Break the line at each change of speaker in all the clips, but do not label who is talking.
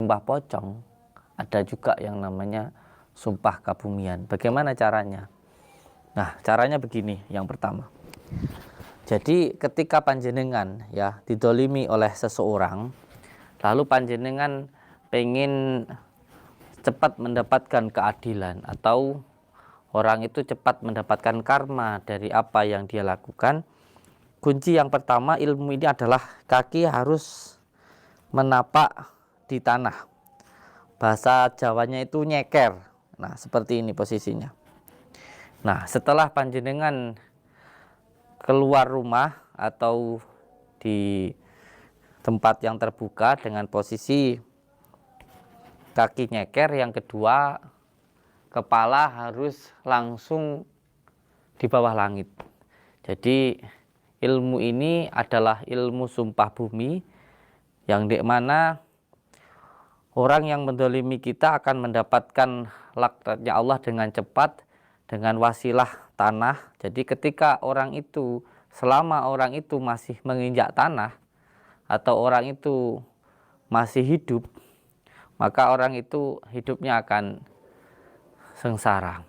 sumpah pocong, ada juga yang namanya sumpah kabumian. Bagaimana caranya? Nah, caranya begini. Yang pertama, jadi ketika panjenengan ya didolimi oleh seseorang, lalu panjenengan pengen cepat mendapatkan keadilan atau orang itu cepat mendapatkan karma dari apa yang dia lakukan, kunci yang pertama ilmu ini adalah kaki harus menapak di tanah. Bahasa Jawanya itu nyeker. Nah, seperti ini posisinya. Nah, setelah panjenengan keluar rumah atau di tempat yang terbuka dengan posisi kaki nyeker, yang kedua kepala harus langsung di bawah langit. Jadi ilmu ini adalah ilmu sumpah bumi, yang dimana orang yang mendolimi kita akan mendapatkan laknatnya Allah dengan cepat, dengan wasilah tanah. Jadi ketika orang itu, selama orang itu masih menginjak tanah atau orang itu masih hidup, maka orang itu hidupnya akan sengsara.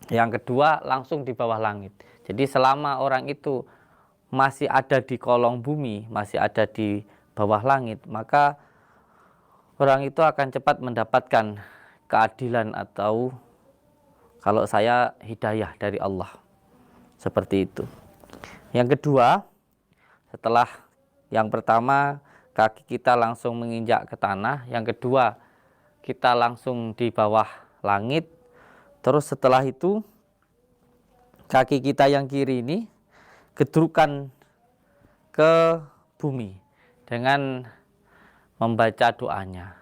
Yang kedua, langsung di bawah langit. Jadi selama orang itu masih ada di kolong bumi, masih ada di bawah langit, maka orang itu akan cepat mendapatkan keadilan atau kalau saya hidayah dari Allah. Seperti itu. Yang kedua, setelah yang pertama kaki kita langsung menginjak ke tanah, yang kedua kita langsung di bawah langit. Terus setelah itu kaki kita yang kiri ini gedrukan ke bumi dengan membaca doanya.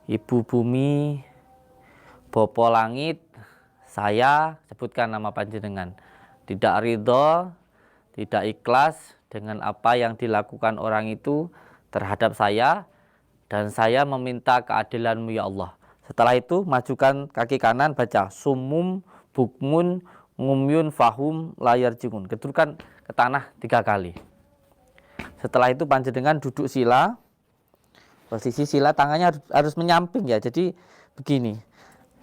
Ibu bumi, Bopo langit, saya sebutkan nama panjenengan. Tidak ridho, tidak ikhlas dengan apa yang dilakukan orang itu terhadap saya, dan saya meminta keadilan-Mu ya Allah. Setelah itu majukan kaki kanan, baca sumum bukmun ngumyun fahum layar jingun. Gedurkan ke tanah 3 kali. Setelah itu panjenengan duduk sila. Posisi sila tangannya harus menyamping ya. Jadi begini.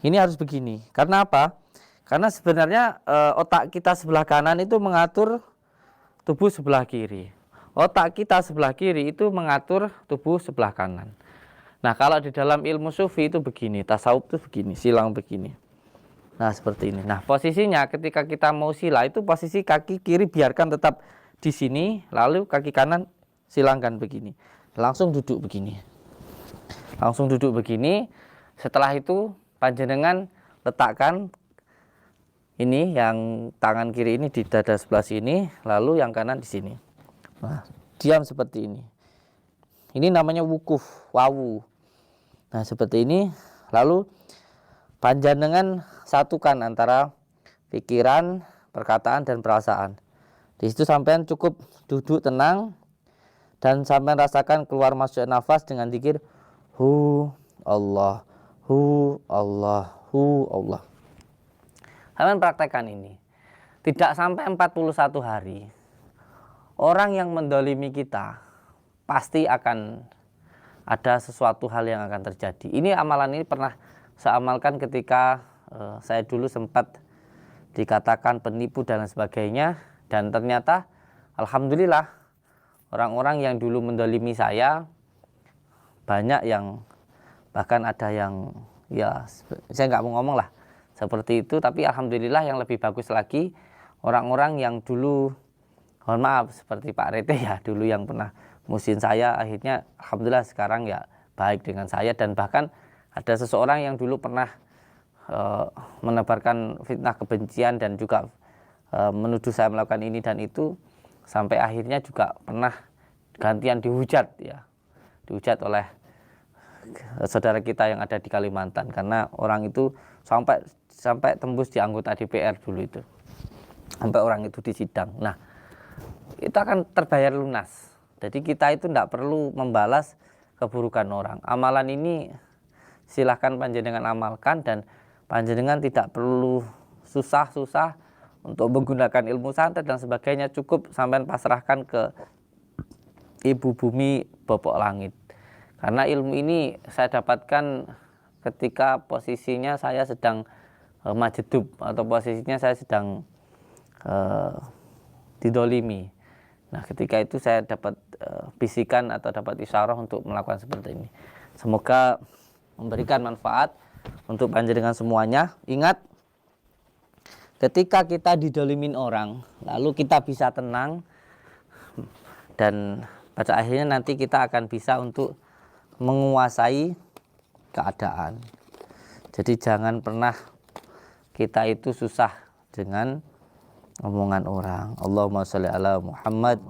Ini harus begini. Karena apa? Karena sebenarnya otak kita sebelah kanan itu mengatur tubuh sebelah kiri. Otak kita sebelah kiri itu mengatur tubuh sebelah kanan. Nah, kalau di dalam ilmu sufi itu begini, tasawuf itu begini, silang begini. Nah, seperti ini. Nah, posisinya ketika kita mau sila itu posisi kaki kiri biarkan tetap di sini, lalu kaki kanan silangkan begini. Langsung duduk begini. Langsung duduk begini. Setelah itu panjenengan letakkan ini yang tangan kiri ini di dada sebelah sini, lalu yang kanan di sini. Nah, diam seperti ini. Ini namanya wukuf, wawu. Nah, seperti ini. Lalu panjenengan satukan antara pikiran, perkataan, dan perasaan. Di situ sampean cukup duduk tenang dan sampean rasakan keluar masuk nafas dengan zikir hu Allah, hu Allah, hu Allah. Sampean praktekkan ini. Tidak sampai 41 hari. Orang yang mendolimi kita pasti akan ada sesuatu hal yang akan terjadi. Ini amalan ini pernah saya amalkan ketika saya dulu sempat dikatakan penipu dan sebagainya, dan ternyata alhamdulillah orang-orang yang dulu mendolimi saya banyak yang, bahkan ada yang ya saya nggak mau ngomong lah seperti itu, tapi alhamdulillah yang lebih bagus lagi orang-orang yang dulu, mohon maaf seperti Pak Rete ya, dulu yang pernah musuhin saya, akhirnya alhamdulillah sekarang ya baik dengan saya. Dan bahkan ada seseorang yang dulu pernah menebarkan fitnah kebencian dan juga menuduh saya melakukan ini dan itu, sampai akhirnya juga pernah gantian dihujat ya, dihujat oleh saudara kita yang ada di Kalimantan, karena orang itu sampai tembus di anggota DPR dulu itu, sampai orang itu disidang. Nah, itu akan terbayar lunas. Jadi kita itu tidak perlu membalas keburukan orang. Amalan ini silahkan panjenengan amalkan, dan panjenengan tidak perlu susah-susah untuk menggunakan ilmu santet dan sebagainya. Cukup sampai pasrahkan ke Ibu Bumi, Bopok Langit. Karena ilmu ini saya dapatkan ketika posisinya saya sedang majedub, atau posisinya saya sedang didolimi. Nah, ketika itu saya dapat bisikan atau dapat isyarah untuk melakukan seperti ini. Semoga memberikan manfaat untuk panjenengan semuanya. Ingat, ketika kita didolimin orang, lalu kita bisa tenang, dan pada akhirnya nanti kita akan bisa untuk menguasai keadaan. Jadi jangan pernah kita itu susah dengan omongan orang. Allahumma sholli ala Muhammad.